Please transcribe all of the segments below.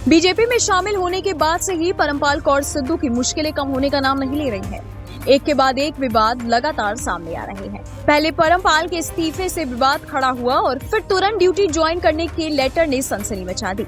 BJP में शामिल होने के बाद से ही परमपाल कौर सिद्धू की मुश्किलें कम होने का नाम नहीं ले रही हैं। एक के बाद एक विवाद लगातार सामने आ रहे हैं। पहले परमपाल के इस्तीफे से विवाद खड़ा हुआ और फिर तुरंत ड्यूटी ज्वाइन करने के लेटर ने सनसनी मचा दी।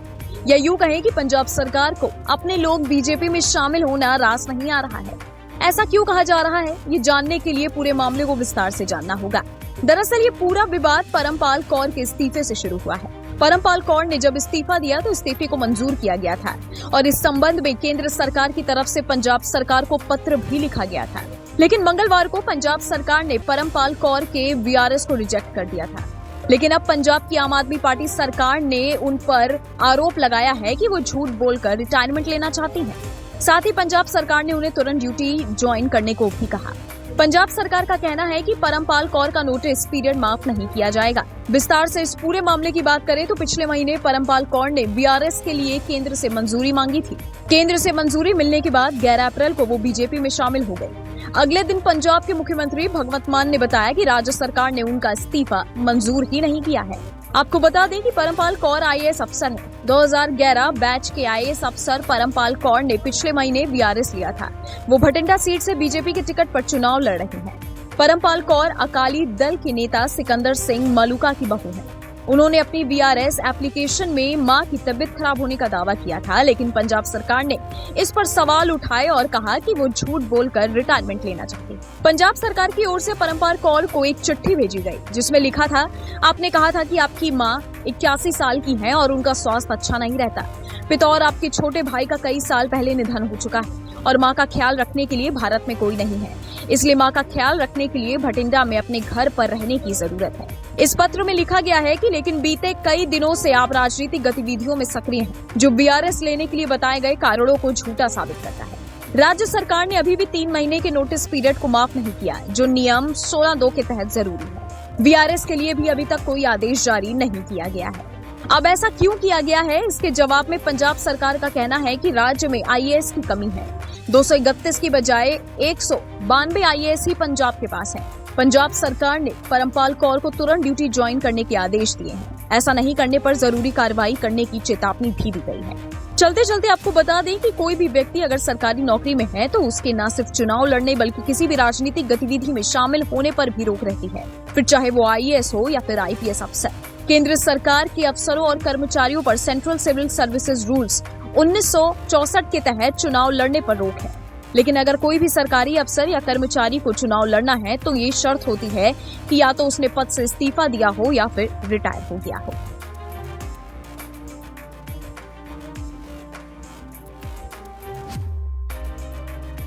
या यूं कहें कि पंजाब सरकार को अपने लोग बीजेपी में शामिल होना रास नहीं आ रहा है। ऐसा क्यों कहा जा रहा है, ये जानने के लिए पूरे मामले को विस्तार से जानना होगा। दरअसल ये पूरा विवाद परमपाल कौर के इस्तीफे से शुरू हुआ है। परमपाल कौर ने जब इस्तीफा दिया तो इस्तीफे को मंजूर किया गया था और इस संबंध में केंद्र सरकार की तरफ से पंजाब सरकार को पत्र भी लिखा गया था। लेकिन मंगलवार को पंजाब सरकार ने परमपाल कौर के वीआरएस को रिजेक्ट कर दिया था। लेकिन अब पंजाब की आम आदमी पार्टी सरकार ने उन पर आरोप लगाया है कि वो झूठ बोलकर रिटायरमेंट लेना चाहती है। साथ ही पंजाब सरकार ने उन्हें तुरंत ड्यूटी ज्वाइन करने को भी कहा। पंजाब सरकार का कहना है कि परमपाल कौर का नोटिस पीरियड माफ नहीं किया जाएगा। विस्तार से इस पूरे मामले की बात करें तो पिछले महीने परमपाल कौर ने वीआरएस के लिए केंद्र से मंजूरी मांगी थी। केंद्र से मंजूरी मिलने के बाद 11 अप्रैल को वो बीजेपी में शामिल हो गए। अगले दिन पंजाब के मुख्यमंत्री भगवंत मान ने बताया कि राज्य सरकार ने उनका इस्तीफा मंजूर ही नहीं किया है। आपको बता दें कि परमपाल कौर आईएएस अफसर है। 2011 बैच के आईएएस अफसर परमपाल कौर ने पिछले महीने वीआरएस लिया था। वो भटिंडा सीट से बीजेपी के टिकट पर चुनाव लड़ रहे हैं। परमपाल कौर अकाली दल के नेता सिकंदर सिंह मलूका की बहू है। उन्होंने अपनी वीआरएस एप्लीकेशन में मां की तबीयत खराब होने का दावा किया था, लेकिन पंजाब सरकार ने इस पर सवाल उठाए और कहा कि वो झूठ बोलकर रिटायरमेंट लेना चाहती। पंजाब सरकार की ओर से परमपाल कौर को एक चिट्ठी भेजी गई जिसमें लिखा था, आपने कहा था कि आपकी मां 81 साल की हैं और उनका स्वास्थ्य अच्छा नहीं रहता। पिता और आपके छोटे भाई का कई साल पहले निधन हो चुका है और मां का ख्याल रखने के लिए भारत में कोई नहीं है, इसलिए मां का ख्याल रखने के लिए भटिंडा में अपने घर पर रहने की जरूरत है। इस पत्र में लिखा गया है कि लेकिन बीते कई दिनों से आप राजनीतिक गतिविधियों में सक्रिय हैं, जो वीआरएस लेने के लिए बताए गए कारणों को झूठा साबित करता है। राज्य सरकार ने अभी भी 3 महीने के नोटिस पीरियड को माफ नहीं किया, जो नियम 16(2) के तहत जरूरी है। वीआरएस के लिए भी अभी तक कोई आदेश जारी नहीं किया गया है। अब ऐसा क्यों किया गया है, इसके जवाब में पंजाब सरकार का कहना है कि राज्य में आईएएस की कमी है। 231 की बजाय 192 आईएएस ही पंजाब के पास है। पंजाब सरकार ने परमपाल कौर को तुरंत ड्यूटी ज्वाइन करने के आदेश दिए हैं। ऐसा नहीं करने पर जरूरी कार्रवाई करने की चेतावनी भी दी गई है। चलते चलते आपको बता दें कि कोई भी व्यक्ति अगर सरकारी नौकरी में है तो उसके न सिर्फ चुनाव लड़ने बल्कि किसी भी राजनीतिक गतिविधि में शामिल होने पर भी रोक रहती है, फिर चाहे वो आईएएस हो या फिर आईपीएस अफसर। केंद्र सरकार के अफसरों और कर्मचारियों पर सेंट्रल सिविल सर्विसेज रूल्स 1964 के तहत चुनाव लड़ने पर रोक है। लेकिन अगर कोई भी सरकारी अफसर या कर्मचारी को चुनाव लड़ना है तो ये शर्त होती है कि या तो उसने पद से इस्तीफा दिया हो या फिर रिटायर हो गया हो।